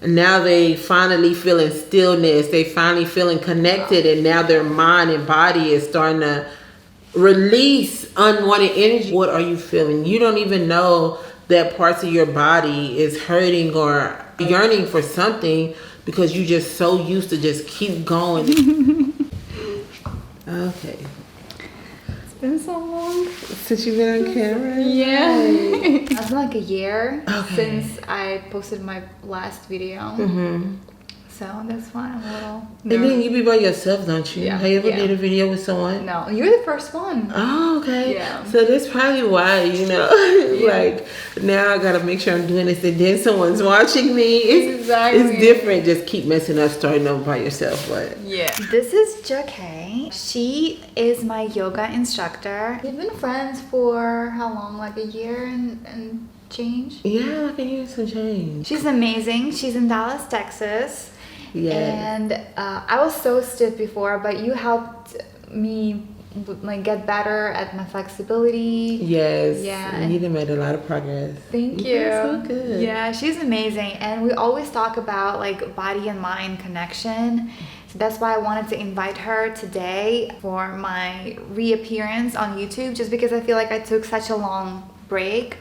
Now they finally feeling stillness. They finally feeling connected, and now their mind and body is starting to release unwanted energy. What are you feeling? You don't even know that parts of your body is hurting or yearning for something because you just so used to just keep going. Okay. It's been so long. Since you've been on camera? Yeah. It's been like a year since I posted my last video. Mm-hmm. So that's why I'm a little And then you be by yourself, don't you? Yeah. Have you ever did a video with someone? No, you're the first one. Oh, okay. Yeah. So that's probably why, like, now I gotta make sure I'm doing this and then someone's watching me. It's different. Just keep messing up, starting over by yourself. But yeah. This is Jocque. She is my yoga instructor. We've been friends for how long? Like a year and change? Yeah, I can hear some change. She's amazing. She's in Dallas, Texas. Yeah. And I was so stiff before, but you helped me like get better at my flexibility. Yes. Yeah. And you made a lot of progress. Thank you. So good. Yeah, she's amazing. And we always talk about like body and mind connection. So that's why I wanted to invite her today for my reappearance on YouTube, just because I feel like I took such a long break.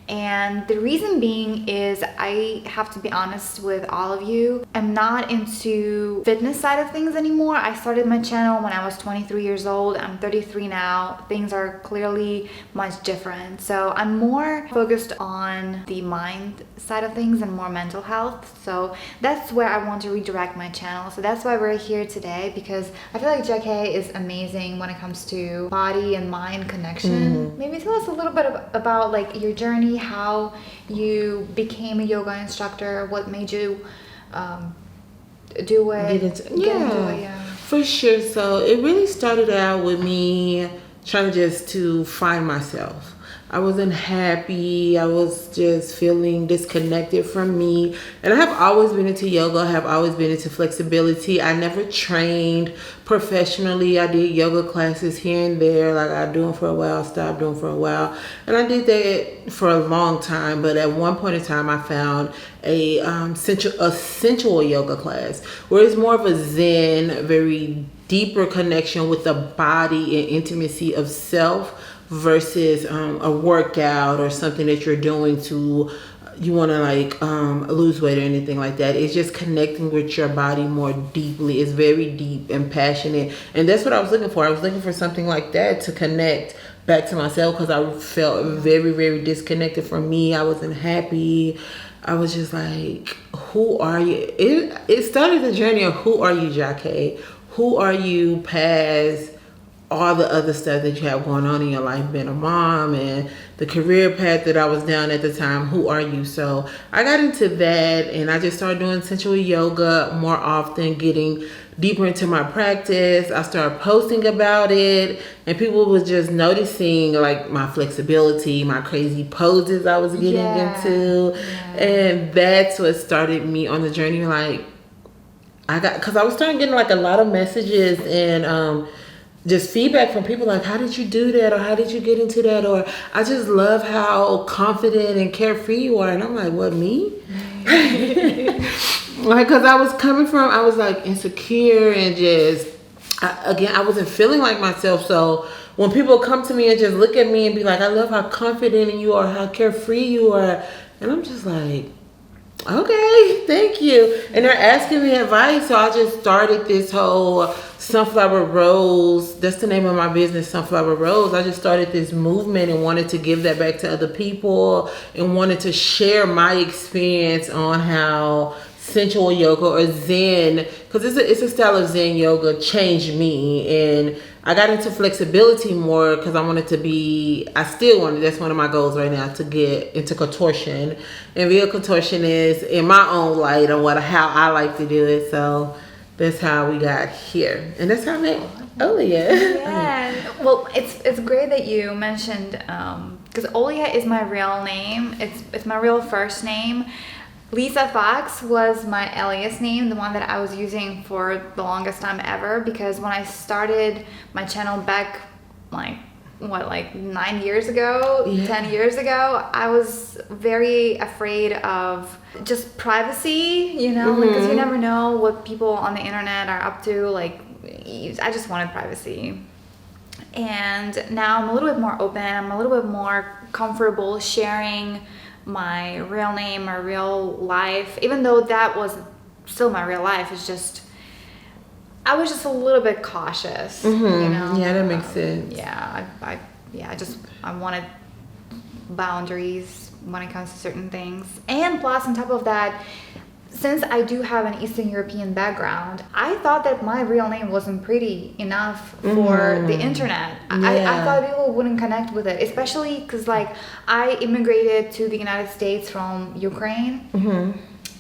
And the reason being is, I have to be honest with all of you, I'm not into fitness side of things anymore. I started my channel when I was 23 years old. I'm 33 now. Things are clearly much different. So I'm more focused on the mind side of things and more mental health. So that's where I want to redirect my channel. So that's why we're here today, because I feel like Jocque is amazing when it comes to body and mind connection. Maybe tell us a little bit about like your journey, how you became a yoga instructor, what made you do it. Get into it, yeah. For sure. So it really started out with me trying just to find myself. I wasn't happy. I was just feeling disconnected from me. And I have always been into yoga. I have always been into flexibility. I never trained professionally. I did yoga classes here and there. Like I do them for a while, stopped doing for a while. And I did that for a long time. But at one point in time, I found a sensual yoga class where it's more of a zen, very deeper connection with the body and intimacy of self, versus a workout or something that you're doing to you want to like lose weight or anything like that. It's just connecting with your body more deeply. It's very deep and passionate, and that's what I was looking for. I was looking for something like that to connect back to myself, because I felt very, very disconnected from me. I wasn't happy. I was just like, who are you? It started the journey of who are you, Jocque? Who are you past all the other stuff that you have going on in your life, being a mom and the career path that I was down at the time? Who are you? So I got into that, and I just started doing sensual yoga more often, getting deeper into my practice. I started posting about it, and people was just noticing like my flexibility, my crazy poses I was getting into. And that's what started me on the journey. Like because I was starting getting like a lot of messages and just feedback from people like, how did you do that? Or how did you get into that? Or I just love how confident and carefree you are. And I'm like, what, me? Like, because I was like insecure and just, I wasn't feeling like myself. So when people come to me and just look at me and be like, I love how confident you are, how carefree you are. And I'm just like, okay, thank you. And they're asking me advice. So I just started this whole Sunflower Rose. That's the name of my business, Sunflower Rose. I just started this movement and wanted to give that back to other people and wanted to share my experience on how sensual yoga or Zen, because it's a style of Zen yoga, changed me. And I got into flexibility more because I still wanted, that's one of my goals right now, to get into contortion. And real contortion is in my own light on how I like to do it. So that's how we got here. And that's how I met Olia. Yeah. Well, it's great that you mentioned, because Olia is my real name. It's my real first name. Lisa Fox was my alias name, the one that I was using for the longest time ever, because when I started my channel back like like 9 years ago, 10 years ago, I was very afraid of just privacy, because you never know what people on the internet are up to. Like, I just wanted privacy. And now I'm a little bit more open. I'm a little bit more comfortable sharing my real name, my real life, even though that was still my real life. It's just, I was just a little bit cautious, Yeah, that makes sense. Yeah, I wanted boundaries when it comes to certain things. And plus, on top of that, since I do have an Eastern European background, I thought that my real name wasn't pretty enough for the internet. I thought people wouldn't connect with it, especially because, like, I immigrated to the United States from Ukraine.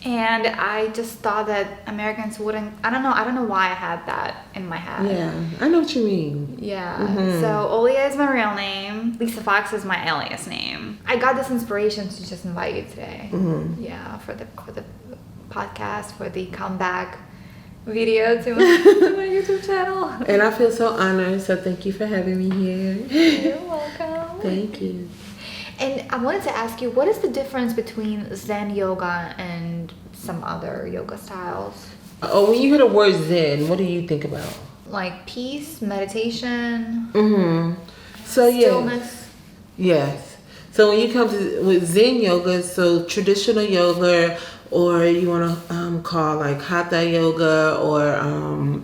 And I just thought that Americans wouldn't. I don't know why I had that in my head. Yeah, I know what you mean. Yeah. So Olia is my real name. Lisa Fox is my alias name. I got this inspiration to just invite you today. Yeah, for the podcast, for the comeback video to my YouTube channel. And I feel so honored. So thank you for having me here. You're welcome. Thank you. And I wanted to ask you, what is the difference between Zen yoga and some other yoga styles? Oh, when you hear the word Zen, what do you think about? Like peace, meditation, So stillness. Yes. So when you come to with Zen yoga, so traditional yoga, or you want to call like hatha yoga, or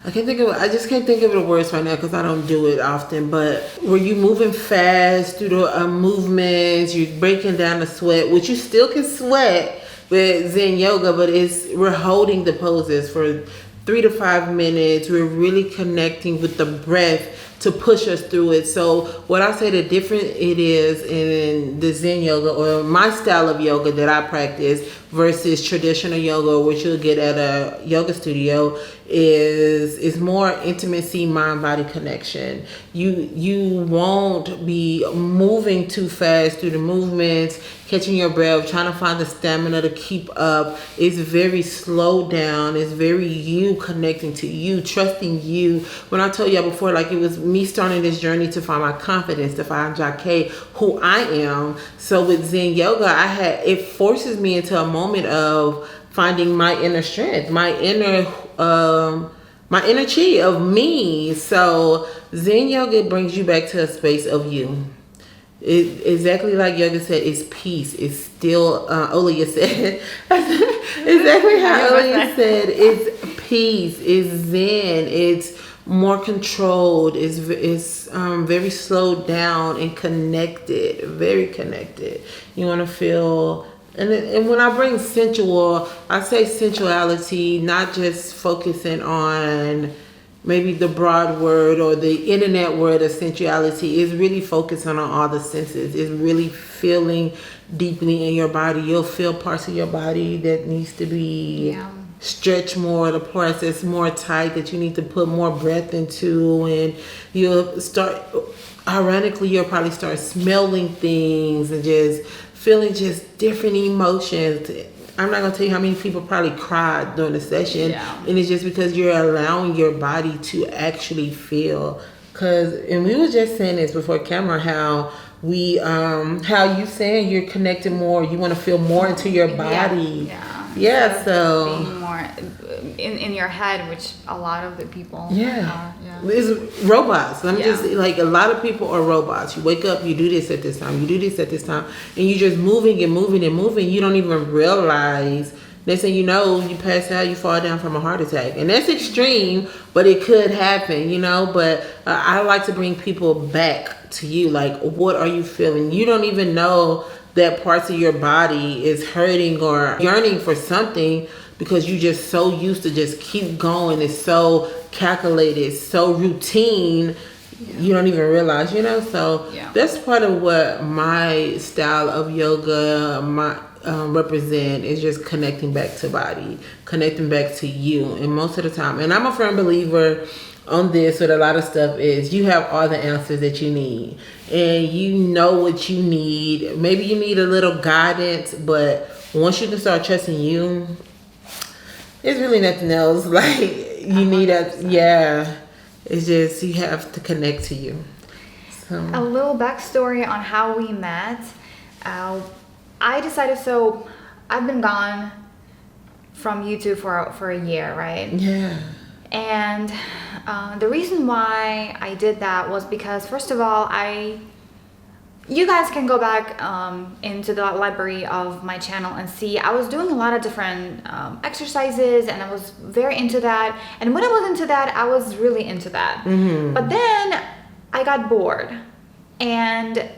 I just can't think of the words right now because I don't do it often, but where you moving fast through the movements, you're breaking down the sweat, which you still can sweat with Zen yoga, but we're holding the poses for 3 to 5 minutes. We're really connecting with the breath to push us through it. So what I say the difference it is in the Zen yoga, or my style of yoga that I practice, versus traditional yoga, which you'll get at a yoga studio, is more intimacy, mind-body connection. You won't be moving too fast through the movements, catching your breath, trying to find the stamina to keep up. It's very slowed down. It's very you connecting to you, trusting you. When I told y'all before, like, it was me starting this journey to find my confidence, to find Jocque, who I am. So with Zen yoga, it forces me into a moment of finding my inner strength, my inner chi of me. So Zen yoga brings you back to a space of you. Exactly like yoga said, it's peace. It's still, Olia said, exactly how Olia said, it's peace, it's Zen, it's more controlled, it's very slowed down and connected, very connected. You want to feel, and when I bring sensual, I say sensuality, not just focusing on maybe the broad word or the internet word of sensuality. Is really focusing on all the senses. It's really feeling deeply in your body. You'll feel parts of your body that needs to be stretched more, the parts that's more tight that you need to put more breath into, and you'll start, ironically, you'll probably start smelling things and just feeling just different emotions. I'm not gonna tell you how many people probably cried during the session, and it's just because you're allowing your body to actually feel. And we were just saying this before camera, how you saying you're connected more, you want to feel more into your body. So being more in your head, which a lot of the people are. It's robots. Just like, a lot of people are robots. You wake up, you do this at this time, you do this at this time, and you're just moving and moving and moving. You don't even realize. Next thing you know, you pass out, you fall down from a heart attack. And that's extreme, but it could happen, But I like to bring people back to you. Like, what are you feeling? You don't even know that parts of your body is hurting or yearning for something, because you just so used to just keep going. It's so calculated, so routine, you don't even realize, So that's part of what my style of yoga represent, is just connecting back to body, connecting back to you. And most of the time, and I'm a firm believer on this with a lot of stuff, is you have all the answers that you need, and you know what you need. Maybe you need a little guidance, but once you can start trusting you, it's really nothing else. Like, you need it's just, you have to connect to you. So a little backstory on how we met. I decided, so I've been gone from YouTube for a year, right? yeah. And the reason why I did that was because, first of all, you guys can go back into the library of my channel and see I was doing a lot of different exercises, and I was very into that. And when I was into that, I was really into that. But then I got bored, and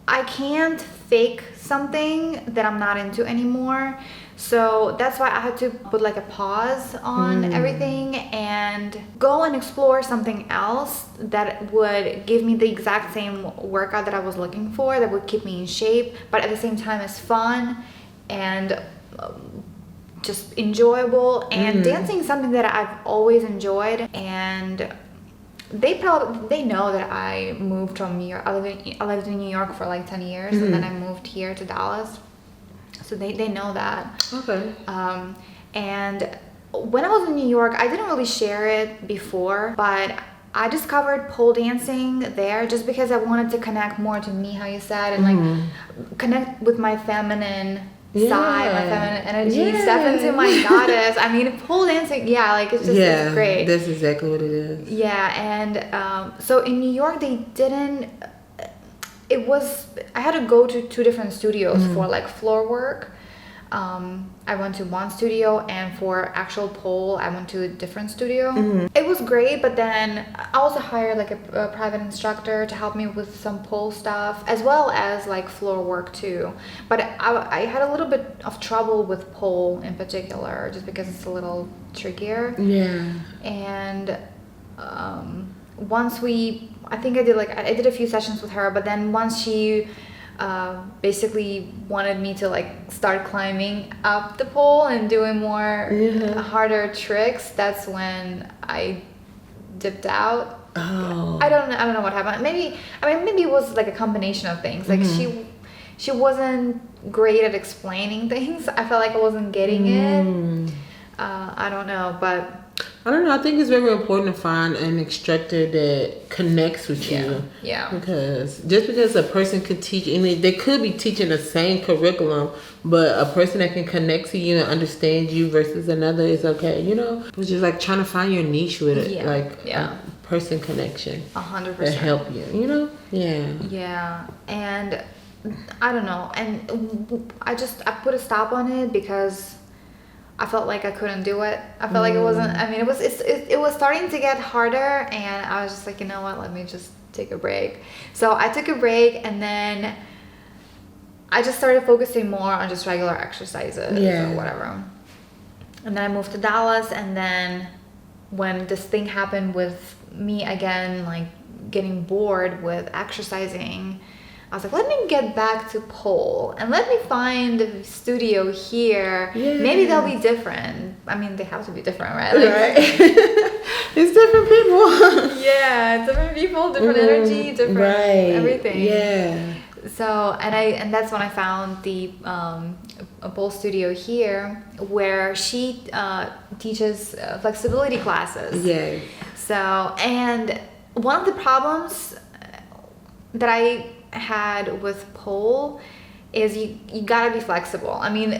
I can't fake something that I'm not into anymore. So that's why I had to put like a pause on everything and go and explore something else that would give me the exact same workout that I was looking for, that would keep me in shape, but at the same time is fun and just enjoyable. And dancing is something that I've always enjoyed, and they know that I moved from New York. I lived in New York for like 10 years, and then I moved here to Dallas. So they know that. Okay. And when I was in New York, I didn't really share it before, but I discovered pole dancing there just because I wanted to connect more to me, how you said, and like connect with my feminine side, my feminine energy, step into my goddess. I mean, pole dancing, like it's just it's great. That's exactly what it is. Yeah, and so in New York, they didn't. I had to go to 2 different studios for like floor work. I went to one studio, and for actual pole, I went to a different studio. It was great, but then I also hired like a private instructor to help me with some pole stuff, as well as like floor work too. But I had a little bit of trouble with pole in particular, just because it's a little trickier. Yeah. And once I think I did a few sessions with her, but then once she basically wanted me to like start climbing up the pole and doing more harder tricks, that's when I dipped out. Oh. I don't know what happened. Maybe it was like a combination of things. Like she wasn't great at explaining things. I felt like I wasn't getting it. I don't know, but I don't know. I think it's very important to find an instructor that connects with you. Yeah. Because just because a person could teach, I mean, they could be teaching the same curriculum, but a person that can connect to you and understand you versus another is okay, you know? It's just like trying to find your niche with it, a person connection. 100%. To help you, you know? Yeah. Yeah. And I don't know. And I put a stop on it because I felt like I couldn't do it. I felt like it wasn't. I mean, it was starting to get harder, and I was just like, you know what? Let me just take a break. So I took a break, and then I just started focusing more on just regular exercises or whatever. And then I moved to Dallas, and then when this thing happened with me again, like getting bored with exercising, I was like, let me get back to pole and let me find a studio here. Yeah. Maybe they'll be different. I mean, they have to be different, right? Like, right. It's different people. Yeah, different people, different energy, different everything. Yeah. So, and that's when I found the a pole studio here where she teaches flexibility classes. Yeah. So, and one of the problems that I had with pole is you gotta be flexible. I mean,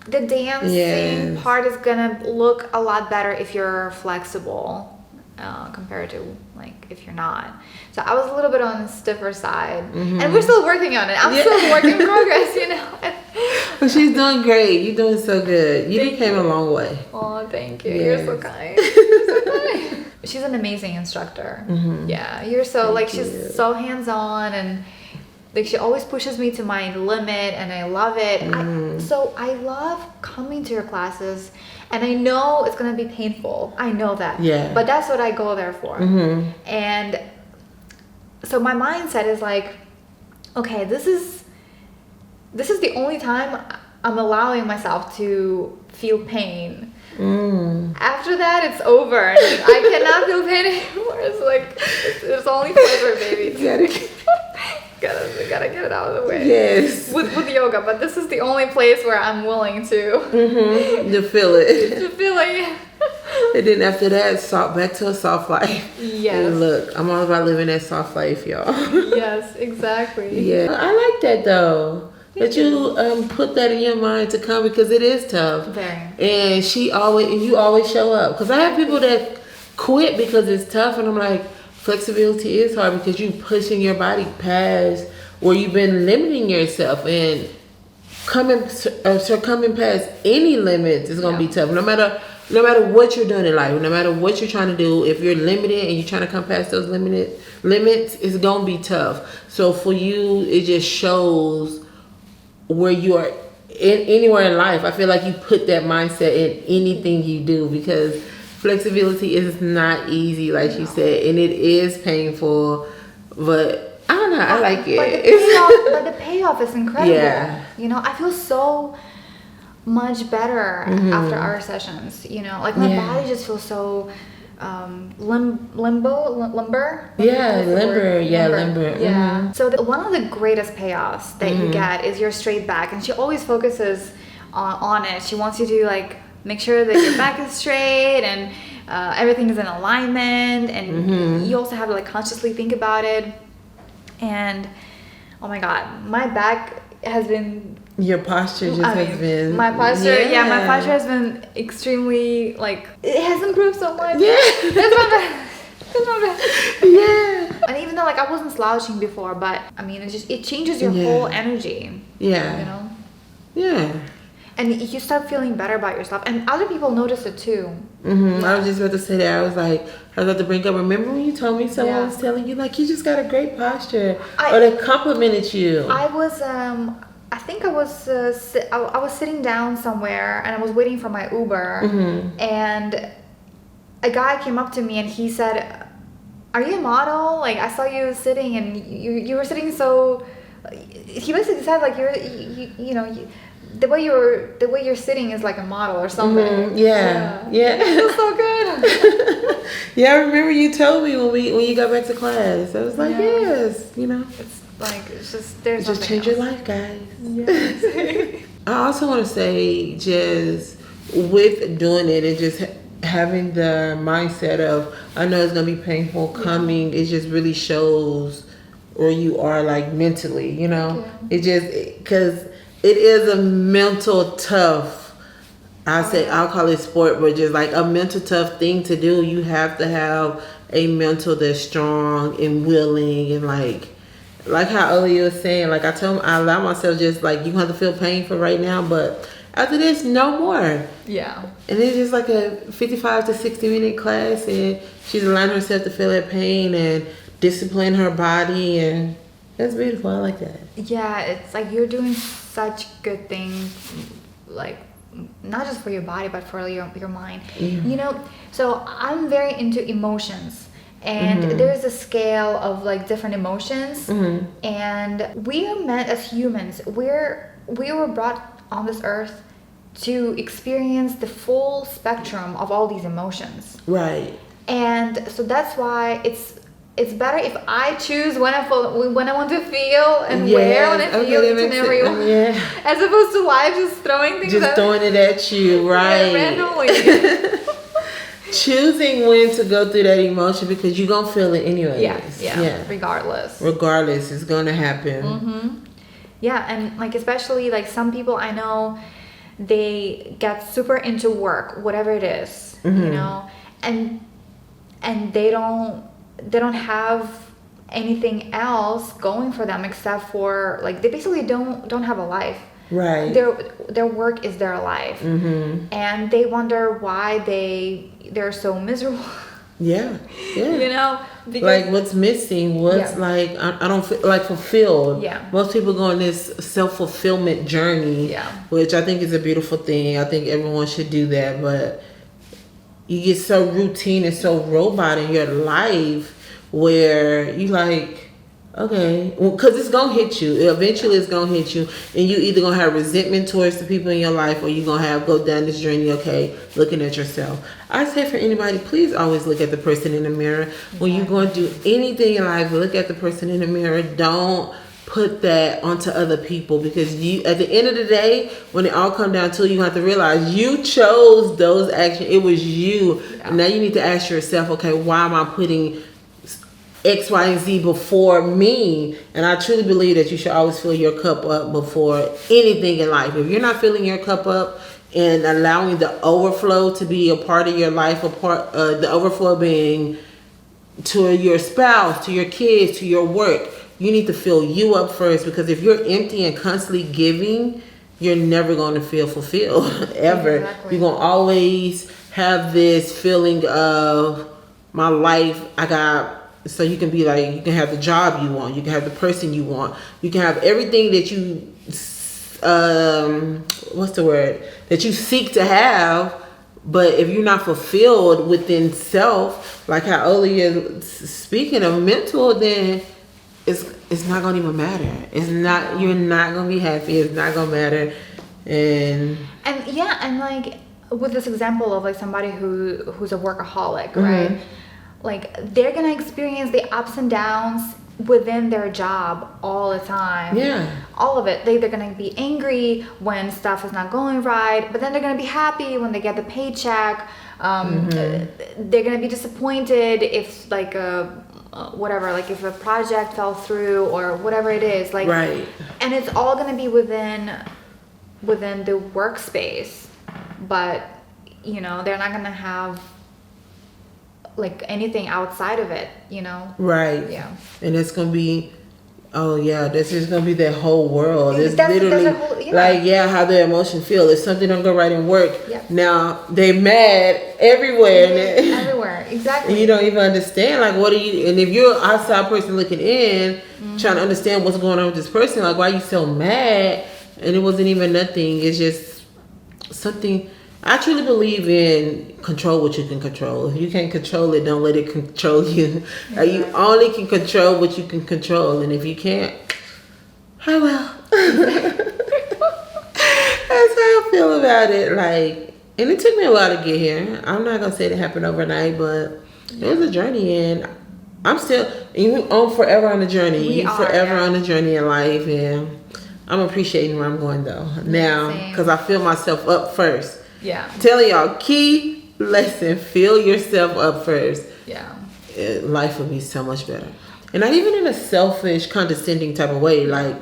the dancing part is gonna look a lot better if you're flexible compared to like if you're not. So I was a little bit on the stiffer side, and we're still working on it. I'm still a work in progress, you know. Well, she's doing great. You're doing so good. You came a long way. Oh, thank you. Yes. You're so kind. You're so kind. She's an amazing instructor. Yeah, you're so she's so hands-on, and like she always pushes me to my limit, and I love it. So I love coming to your classes, and I know it's gonna be painful. I know that. Yeah. But that's what I go there for. And so my mindset is like, okay, this is the only time I'm allowing myself to feel pain. After that, it's over. I cannot feel pain anymore. It's like it's only pleasure, baby. Gotta get it out of the way. Yes. With yoga, but this is the only place where I'm willing to to feel it. To feel it. And then after that, back to a soft life. Yes. And look, I'm all about living that soft life, y'all. Yes, exactly. Yeah, I like that though. That you put that in your mind to come, because it is tough. Very. And you always show up. Because I have people that quit because it's tough, and I'm like, flexibility is hard because you pushing your body past where you've been limiting yourself, and coming past any limits is gonna be tough. No matter what you're doing in life, no matter what you're trying to do, if you're limited and you're trying to come past those limits, it's gonna be tough. So for you, it just shows where you are anywhere in life. I feel like you put that mindset in anything you do, because flexibility is not easy, like you said, and it is painful, but I don't know, I like it. But the payoff is incredible. Yeah. You know, I feel so much better after our sessions. You know, like my body just feels so limber. Yeah, limber. Yeah. So one of the greatest payoffs that you get is your straight back, and she always focuses on it. She wants you to like make sure that your back is straight and everything is in alignment, and you also have to like consciously think about it. And oh my God, my back has been. Your posture has been. My posture, my posture has been extremely like it has improved so much. Yeah. That's my bad. Yeah. And even though like I wasn't slouching before, but I mean it changes your whole energy. Yeah. You know. Yeah. And you start feeling better about yourself, and other people notice it too. I was just about to say that. I was about to bring up. Remember when you told me someone was telling you like you just got a great posture, or they complimented you? I was I think I was I was sitting down somewhere and I was waiting for my Uber, and a guy came up to me and he said, "Are you a model? Like I saw you sitting and you were sitting so." He basically said like you know. The way you're sitting is like a model or something. Yeah. It feels so good. Yeah, I remember you told me when you got back to class. I was like, yes, you know. It's like it's just change your life, guys. Yes. I also want to say, just with doing it and just having the mindset of I know it's gonna be painful coming. It just really shows where you are like mentally. You know, it just because. It is a mental tough, I'll call it sport, but just like a mental tough thing to do. You have to have a mental that's strong and willing, and like how Oli was saying, like I told him, I allow myself just like, you have to feel pain for right now, but after this, no more. Yeah. And it's just like a 55 to 60-minute class, and she's allowing herself to feel that pain and discipline her body, and that's beautiful. I like that. Yeah, it's like you're doing such good things, like not just for your body but for your mind. You know, so I'm very into emotions, and there's a scale of like different emotions, and we are meant as humans, we were brought on this earth to experience the full spectrum of all these emotions, right? And so that's why it's better if I choose when I want to feel and where I want to feel each and every one, as opposed to life just throwing things, throwing it at you, right? Randomly. Choosing when to go through that emotion, because you're gonna feel it anyway. Yeah. Regardless, it's gonna happen. Yeah, and like especially like some people I know, they get super into work, whatever it is, you know, and they don't have anything else going for them except for like they basically don't have a life, right? Their work is their life, and they wonder why they're so miserable. Yeah You know, because, like what's missing, like I don't feel like fulfilled. Most people go on this self-fulfillment journey, which I think is a beautiful thing. I think everyone should do that, but you get so routine and so robot in your life where you like, okay, because it's gonna hit you. Eventually it's gonna hit you, and you either gonna have resentment towards the people in your life, or you gonna go down this journey, okay, looking at yourself. I say for anybody, please always look at the person in the mirror. When you're going to do anything in life, look at the person in the mirror. Don't put that onto other people, because you, at the end of the day, when it all comes down to it, you have to realize you chose those actions. It was you. And now you need to ask yourself, okay, why am I putting X, Y, and Z before me? And I truly believe that you should always fill your cup up before anything in life. If you're not filling your cup up and allowing the overflow to be a part of your life, the overflow being to your spouse, to your kids, to your work, you need to fill you up first, because if you're empty and constantly giving, you're never going to feel fulfilled ever. Exactly. You're going to always have this feeling of my life. So you can be like, you can have the job you want, you can have the person you want, you can have everything that you that you seek to have. But if you're not fulfilled within self, like how earlier speaking of mental, then it's not gonna even matter. You're not gonna be happy. It's not gonna matter. And like with this example of like somebody who's a workaholic, right? Like they're gonna experience the ups and downs within their job all the time. Yeah. All of it. They're gonna be angry when stuff is not going right, but then they're gonna be happy when they get the paycheck. They're gonna be disappointed if like whatever, like if a project fell through or whatever it is, like, right. And it's all gonna be within the workspace, but you know, they're not gonna have like anything outside of it, you know? Right. Yeah. And it's gonna be, this is gonna be that whole world. It's That's literally a whole, like, how their emotions feel. If something don't go right in work, now they mad everywhere. Everywhere, exactly. And you don't even understand, like, what are you, and if you're an outside person looking in, trying to understand what's going on with this person, like, why are you so mad? And it wasn't even nothing. It's just something. I truly believe in control what you can control. If you can't control it, don't let it control you. Like, you only can control what you can control. And if you can't, oh well. That's how I feel about it. Like, and it took me a while to get here. I'm not going to say it happened overnight, but it was a journey. And I'm still, I'm forever on the journey. Forever on the journey in life. And I'm appreciating where I'm going, though, now. Because I feel myself up first. Yeah. Telling y'all, key lesson, fill yourself up first. Yeah. Life will be so much better. And not even in a selfish, condescending type of way. Like,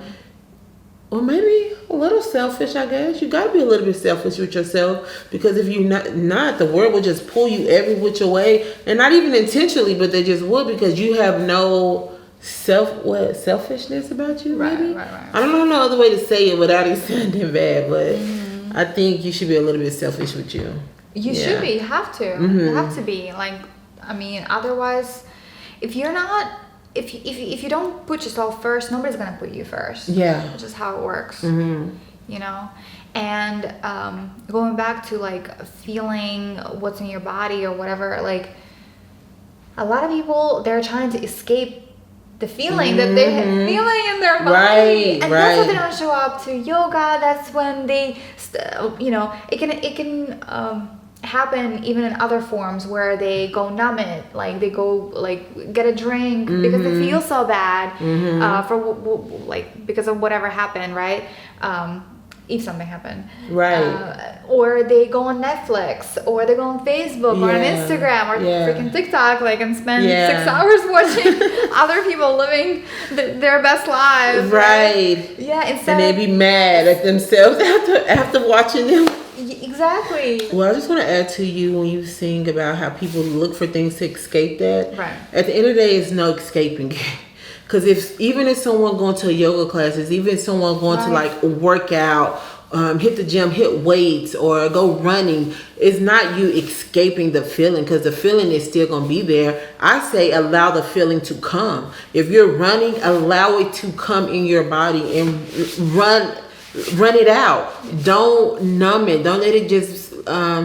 or maybe a little selfish, I guess. You got to be a little bit selfish with yourself. Because if you're not, the world will just pull you every which way. And not even intentionally, but they just would, because you have no selfishness about you, maybe? Right. I don't know no other way to say it without it sounding bad, but I think you should be a little bit selfish with you. You should be. You have to. You have to be. Like, I mean, otherwise, if you're not, if you don't put yourself first, nobody's gonna put you first. Yeah. Which is how it works. You know. And going back to like feeling what's in your body or whatever, like a lot of people, they're trying to escape the feeling that they're feeling in their body, and that's why they don't show up to yoga. That's when they, it can happen even in other forms where they go numb it, like they go like get a drink because they feel so bad because of whatever happened, right? If something happened, right? Or they go on Netflix, or they go on Facebook, or on Instagram, or freaking TikTok, like, and spend 6 hours watching other people living their best lives, right? Yeah, and they be mad at themselves after watching them. Exactly. Well, I just want to add to you when you sing about how people look for things to escape that. Right. At the end of the day, it's no escaping it. Because even if someone going to yoga classes, even if someone going to like work out, hit the gym, hit weights, or go running, it's not you escaping the feeling, because the feeling is still going to be there. I say allow the feeling to come. If you're running, allow it to come in your body and run it out. Don't numb it. Don't let it just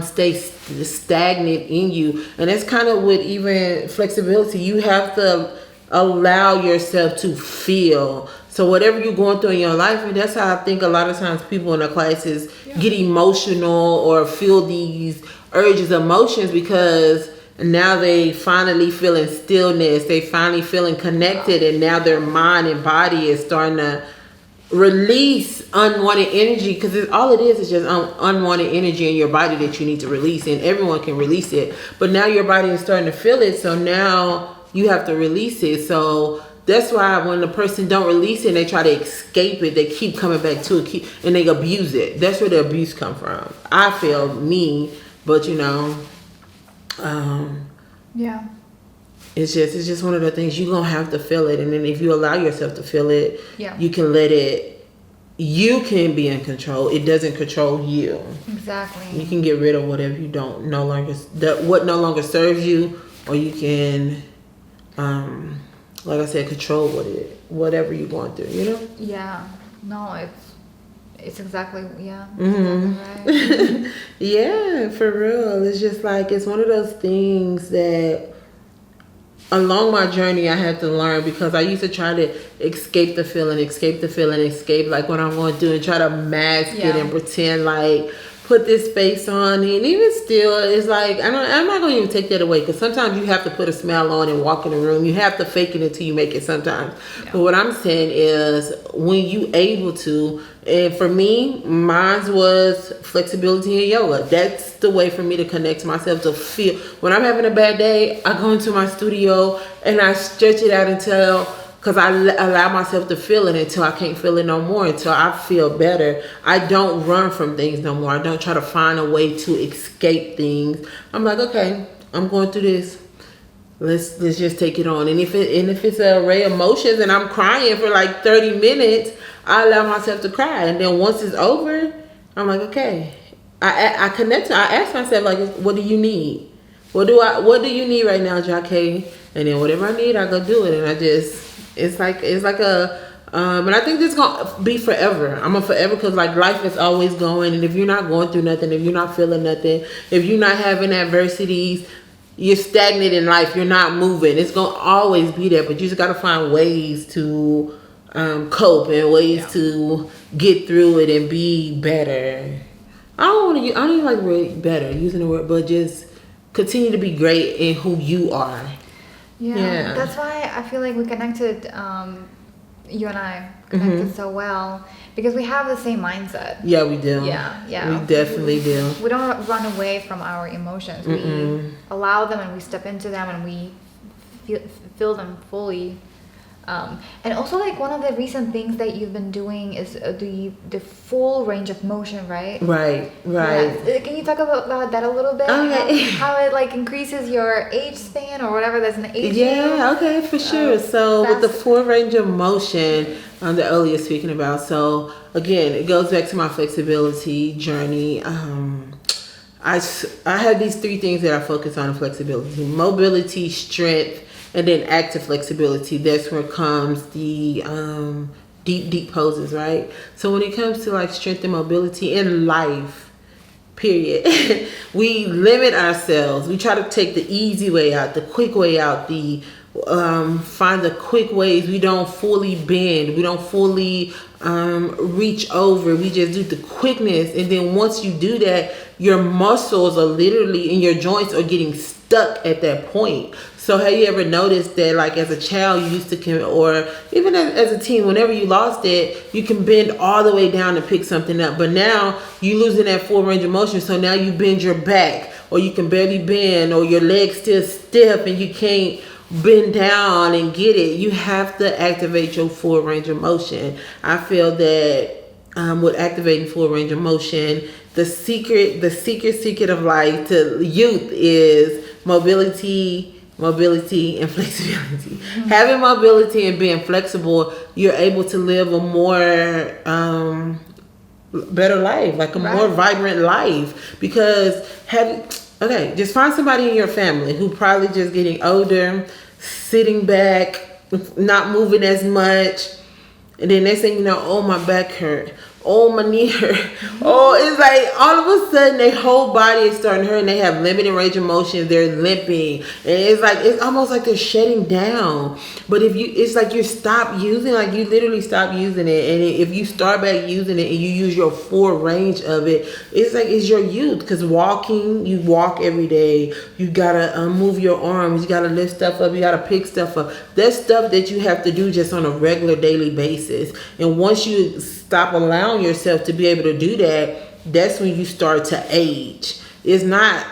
stay stagnant in you. And that's kind of with even flexibility. You have to allow yourself to feel. So whatever you're going through in your life, and that's how I think a lot of times people in the classes get emotional or feel these urges, emotions, because now they finally feeling stillness. They finally feeling connected, and now their mind and body is starting to release unwanted energy, because all it is just unwanted energy in your body that you need to release, and everyone can release it, but now your body is starting to feel it, so now you have to release it. So that's why when the person don't release it and they try to escape it, they keep coming back to it, and they abuse it. That's where the abuse come from, I feel, me. But yeah, it's just one of the things. You're gonna have to feel it, and then if you allow yourself to feel it, yeah, you can let it. You can be in control. It doesn't control you. Exactly. You can get rid of whatever you don't no longer what no longer serves you, or you can, like I said, control whatever you're going through. Yeah. No, it's exactly, yeah. Mm-hmm. Exactly right. Yeah, for real. It's just like, it's one of those things that along my journey I had to learn, because I used to try to escape the feeling, like what I'm going through, and try to mask it and pretend like, put this face on, and even still, it's like, I'm not going to even take that away, because sometimes you have to put a smile on and walk in the room. You have to fake it until you make it sometimes. Yeah. But what I'm saying is, when you able to, and for me, mine was flexibility and yoga. That's the way for me to connect to myself, to feel. When I'm having a bad day, I go into my studio and I stretch it out until, because I allow myself to feel it until I can't feel it no more, until I feel better. I don't run from things no more. I don't try to find a way to escape things. I'm like, okay, I'm going through this. Let's just take it on. And if it's an array of emotions and I'm crying for like 30 minutes, I allow myself to cry. And then once it's over, I'm like, okay. I ask myself, like, what do you need? What do you need right now, Jocque? And then whatever I need, I go do it. And it's like a, and I think this is gonna be forever. I'm a forever, because like life is always going, and if you're not going through nothing, if you're not feeling nothing, if you're not having adversities, you're stagnant in life. You're not moving. It's gonna always be there, but you just gotta find ways to cope, and ways to get through it and be better. I don't even like the word better, using the word, but just continue to be great in who you are. Yeah, that's why I feel like we connected, you and I connected so well, because we have the same mindset. Yeah, we do. Yeah. We definitely do. We don't run away from our emotions. We allow them, and we step into them, and we feel them fully. And also, like, one of the recent things that you've been doing is the full range of motion, right? Right. Yes. Can you talk about that a little bit? Okay. How it like increases your age span, or whatever that's an age. Yeah. Okay, for sure. So with the full range of motion, that earlier speaking about. So again, it goes back to my flexibility journey. I have these 3 things that I focus on in flexibility: mobility, strength, and then active flexibility. That's where comes the deep poses, right? So when it comes to like strength and mobility in life, period, we limit ourselves. We try to take the easy way out, the quick way out, find the quick ways. We don't fully bend. We don't fully reach over. We just do the quickness. And then once you do that, your muscles are literally, and your joints are getting stuck at that point. So have you ever noticed that, like, as a child, you used to, or even as a teen, whenever you lost it, you can bend all the way down to pick something up. But now you're losing that full range of motion. So now you bend your back, or you can barely bend, or your legs still stiff and you can't bend down and get it. You have to activate your full range of motion. I feel that with activating full range of motion, the secret of life to youth is mobility, and flexibility. Having mobility and being flexible, you're able to live a more better life, like a more vibrant life. Because just find somebody in your family who probably just getting older, sitting back, not moving as much, and then next thing you know, oh, my back hurt, oh, my knee hurt. Oh, it's like all of a sudden their whole body is starting to hurt and they have limited range of motion. They're limping. And it's almost like they're shutting down. But it's like you stop using, like you literally stop using it. And if you start back using it and you use your full range of it, it's like it's your youth. Because you walk every day. You gotta move your arms. You gotta lift stuff up. You gotta pick stuff up. That's stuff that you have to do just on a regular daily basis. And once you stop allowing yourself to be able to do that, that's when you start to age. It's not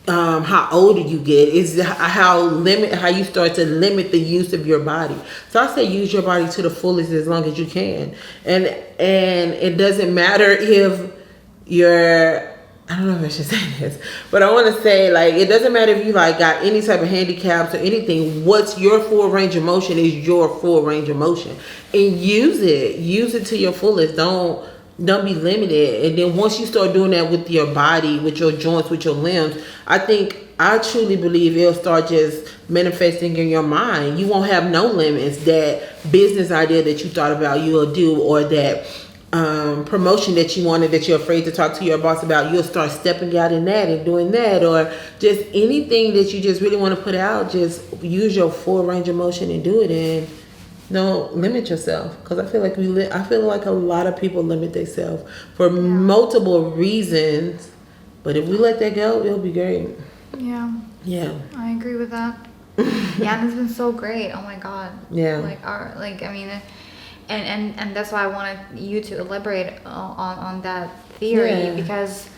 how older you get, it's how you start to limit the use of your body. So I say use your body to the fullest as long as you can. And it doesn't matter if you're, I don't know if I should say this, but I want to say, like, it doesn't matter if you like got any type of handicaps or anything. What's your full range of motion is your full range of motion, and use it to your fullest. Don't be limited. And then once you start doing that with your body, with your joints, with your limbs, I truly believe it'll start just manifesting in your mind. You won't have no limits. That business idea that you thought about, you will do, or that promotion that you wanted that you're afraid to talk to your boss about, you'll start stepping out in that and doing that. Or just anything that you just really want to put out, just use your full range of motion and do it. And don't limit yourself, because I feel like a lot of people limit themselves for multiple reasons. But if we let that go, it'll be great. Yeah, I agree with that. Yeah, and it's been so great. Oh my god. Yeah, and that's why I wanted you to elaborate on that theory, because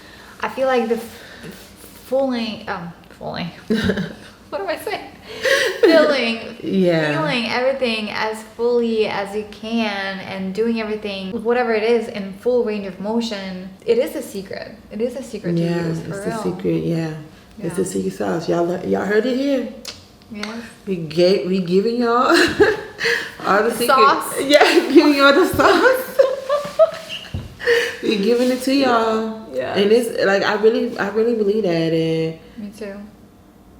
I feel like the fully what am I saying? Feeling everything as fully as you can, and doing everything, whatever it is, in full range of motion. It is a secret. It is a secret to use. For it's real. a secret. Yeah, it's the secret sauce. Y'all heard it here. Yes. We giving y'all all the secrets. Sauce. Yeah, giving y'all the sauce. We giving it to y'all. Yeah. And it's like I really believe that, and me too.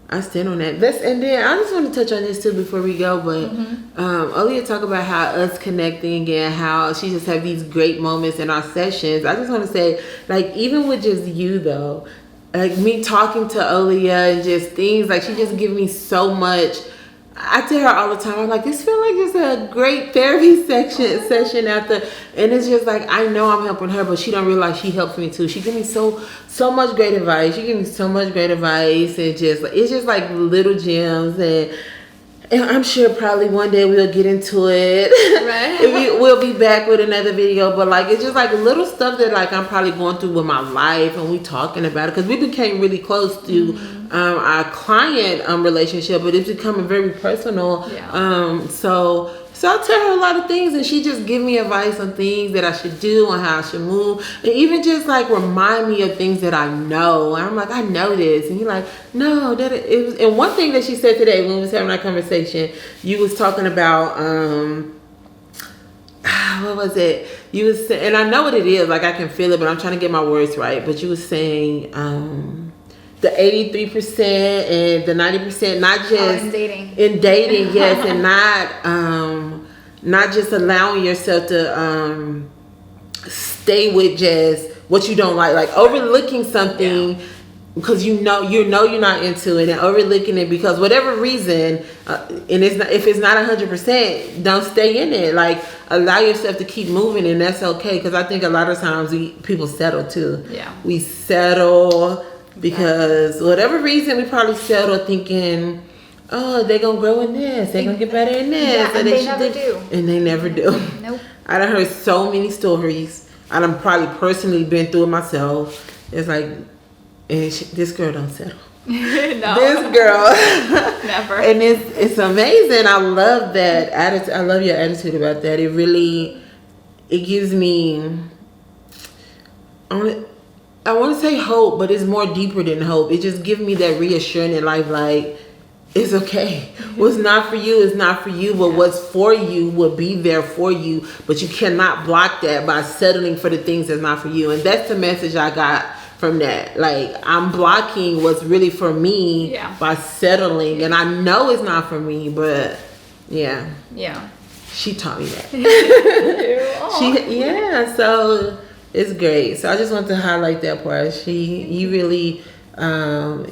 I stand on that. And then I just want to touch on this too before we go. But Aaliyah talk about how us connecting and how she just have these great moments in our sessions. I just want to say, like, even with just you though, like me talking to Aaliyah and just things, like she just give me so much. I tell her all the time, I'm like, this feel like just a great therapy session after, and it's just like, I know I'm helping her, but she don't realize she helps me too. She give me so much great advice. She give me so much great advice, and it's just like little gems, and I'm sure probably one day we'll get into it. Right. We'll be back with another video, but like, it's just like little stuff that like I'm probably going through with my life, and we talking about it, because we became really close to our client relationship, but it's becoming very personal. Yeah. So I tell her a lot of things, and she just give me advice on things that I should do and how I should move, and even just like remind me of things that I know. And I'm like, I know this, and you're like, no, that it was. And one thing that she said today when we was having our conversation, you was talking about what was it? You was saying, and I know what it is. Like I can feel it, but I'm trying to get my words right. But you was saying the 83% and the 90%, not just in dating, yes, and not just allowing yourself to stay with just what you don't like overlooking something because you know you're not into it, and overlooking it because whatever reason, and it's not, if it's not 100%, don't stay in it. Like allow yourself to keep moving, and that's okay. Because I think a lot of times people settle too. Yeah, we settle. Because whatever reason, we probably settle thinking, oh, they're going to grow in this. They're going to get better in this. Yeah, and they never do. And they never do. Nope. I done heard so many stories. I done probably personally been through it myself. It's like, this girl don't settle. No. This girl. Never. And it's amazing. I love that attitude. I love your attitude about that. It gives me, I want to say hope, but it's more deeper than hope. It just gives me that reassurance in life, like, it's okay. What's not for you is not for you, but what's for you will be there for you. But you cannot block that by settling for the things that's not for you. And that's the message I got from that. Like, I'm blocking what's really for me by settling. And I know it's not for me, but yeah. Yeah. She taught me that. Aw. So it's great. So I just want to highlight that part. You really,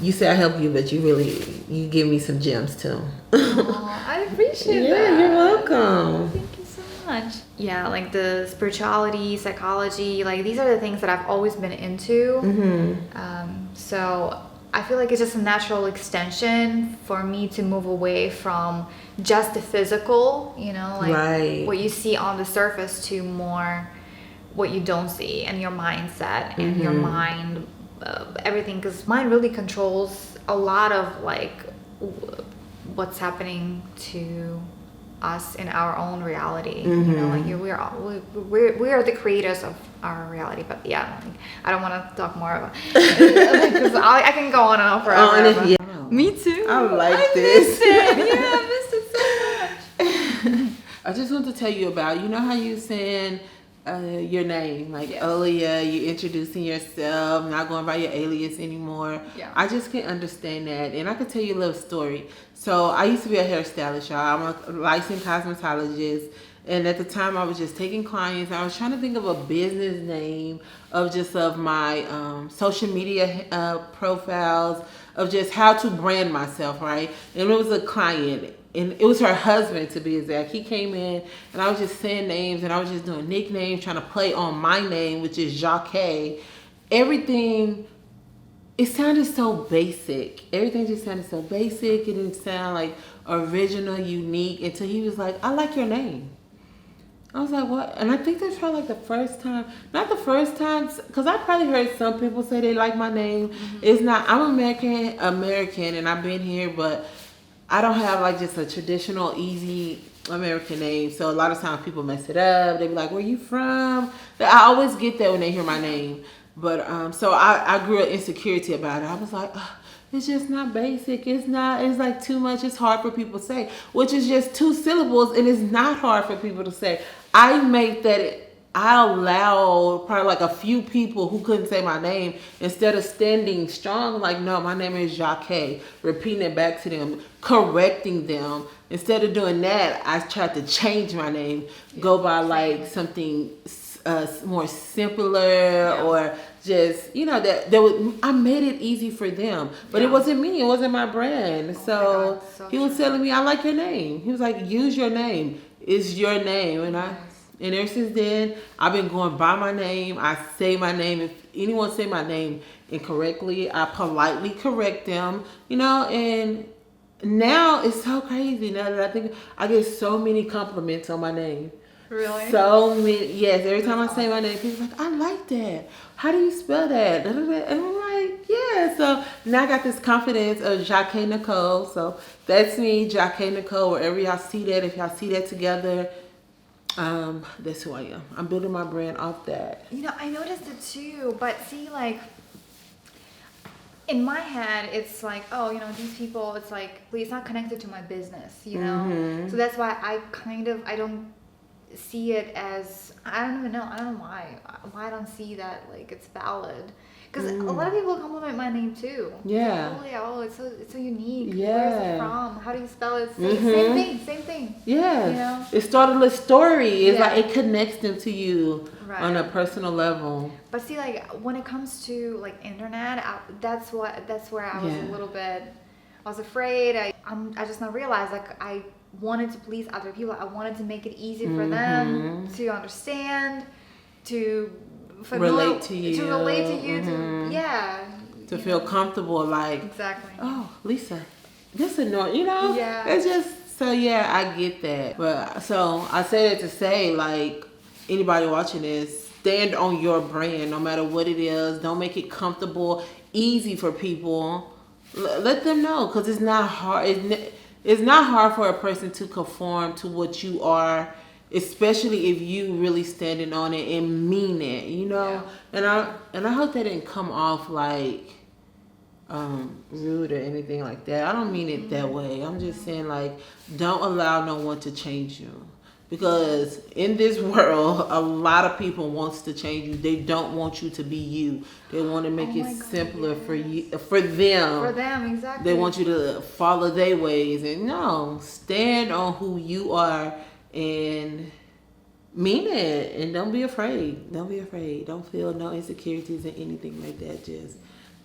you say I help you, but you give me some gems too. Aw, I appreciate that. Yeah, you're welcome. Thank you so much. Yeah, like the spirituality, psychology, like these are the things that I've always been into. So I feel like it's just a natural extension for me to move away from just the physical, like what you see on the surface, to more what you don't see, and your mindset and your mind, everything, because mind really controls a lot of like what's happening to us in our own reality. Like we are the creators of our reality. But yeah, like, I don't want to talk more about because I can go on and on forever. Me too. I this. Missed it. Yeah, I missed it so much. I just want to tell you about, how you saying your name, like earlier, you introducing yourself, not going by your alias anymore. Yeah. I just can't understand that. And I could tell you a little story. So I used to be a hairstylist, y'all. I'm a licensed cosmetologist. And at the time, I was just taking clients. I was trying to think of a business name of my social media profiles, of just how to brand myself, right? And it was a client, and it was her husband, to be exact. He came in, and I was just saying names, and I was just doing nicknames, trying to play on my name, which is Jocque. Everything, it sounded so basic. Everything just sounded so basic. It didn't sound like original, unique, until he was like, I like your name. I was like, what? And I think that's probably like the first time, not the first time, because I probably heard some people say they like my name. It's not, I'm American, and I've been here, but I don't have like just a traditional, easy American name. So a lot of times people mess it up. They be like, where you from? I always get that when they hear my name. But so I grew an insecurity about it. I was like, it's just not basic. It's like too much. It's hard for people to say, which is just 2 syllables, and it's not hard for people to say. I allowed probably like a few people who couldn't say my name, instead of standing strong, like, no, my name is Jocque, repeating it back to them, correcting them. Instead of doing that, I tried to change my name, go by like something more simpler, or just, I made it easy for them, but it wasn't me. It wasn't my brand. So he was telling me, I like your name. He was like, use your name. It's your name. And ever since then, I've been going by my name. I say my name. If anyone say my name incorrectly, I politely correct them, and now it's so crazy. Now that I think, I get so many compliments on my name. Really? So many. Yes, every time I say my name, people are like, I like that. How do you spell that? And I'm like, yeah. So now I got this confidence of Jocque Nicole. So that's me, Jocque Nicole. Wherever y'all see that, if y'all see that together, that's who I am. I'm building my brand off that. I noticed it too. But see, like, in my head, it's like, these people, it's like, it's not connected to my business, So that's why I don't see it as, I don't know why I don't see that like it's valid, because a lot of people compliment my name too. Yeah. It's so unique. Yeah. Where's it from? How do you spell it? Same thing. Yeah. It started a story. It's like it connects them to you on a personal level. But see, like when it comes to like internet, that's where I was a little bit. I was afraid. I just now realized, like, I wanted to please other people. I wanted to make it easy for them to understand, to relate to you, to feel comfortable, like, exactly. Oh, Lisa, this annoying, Yeah. It's just, so I get that. But so I say that to say, like, anybody watching this, stand on your brand, no matter what it is. Don't make it comfortable, easy for people. Let them know, because it's not hard. It's not hard for a person to conform to what you are, especially if you really standing on it and mean it, Yeah. And I hope that didn't come off like rude or anything like that. I don't mean it that way. I'm just saying, like, don't allow no one to change you. Because in this world, a lot of people wants to change you. They don't want you to be you. They want to make it simpler for you, for them. For them, exactly. They want you to follow their ways. And no, stand on who you are and mean it, and don't be afraid. Don't be afraid. Don't feel no insecurities or anything like that. Just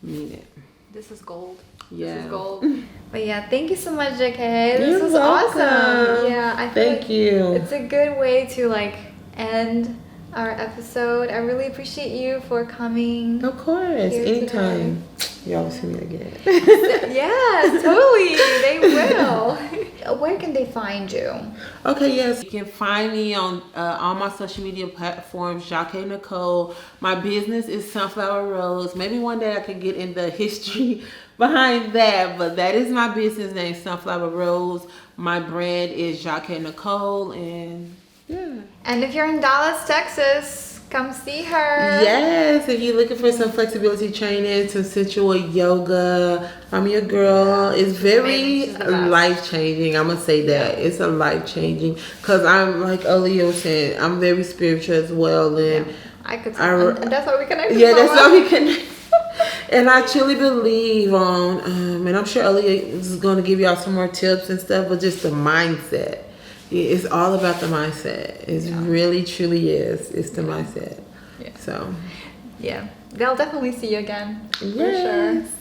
mean it. This is gold. Yeah. This is gold. But yeah, thank you so much, Jocque. This You're was welcome. awesome. Yeah, I feel Thank you. It's a good way to like end our episode. I really appreciate you for coming. Of course, here anytime. You always see me again. Yes, totally. They will. Where can they find you? Okay, yes. You can find me on all my social media platforms, Jocque Nicole. My business is Sunflower Rose. Maybe one day I can get in the history behind that, but that is my business name, Sunflower Rose. My brand is Jocque Nicole, and yeah. And if you're in Dallas, Texas, come see her. Yes, if you're looking for some flexibility training, some sensual yoga from your girl, it's very life-changing. I'm going to say that. It's a life-changing, because I'm, like Aaliyah was saying, I'm very spiritual as well. And I could say, and that's why we connected. Yeah, that's why we connect. And I truly believe on, and I'm sure Aaliyah is going to give y'all some more tips and stuff, but just the mindset. It's all about the mindset. It really, truly is. It's the mindset. Yeah. So. Yeah. They'll definitely see you again. Yes. For sure.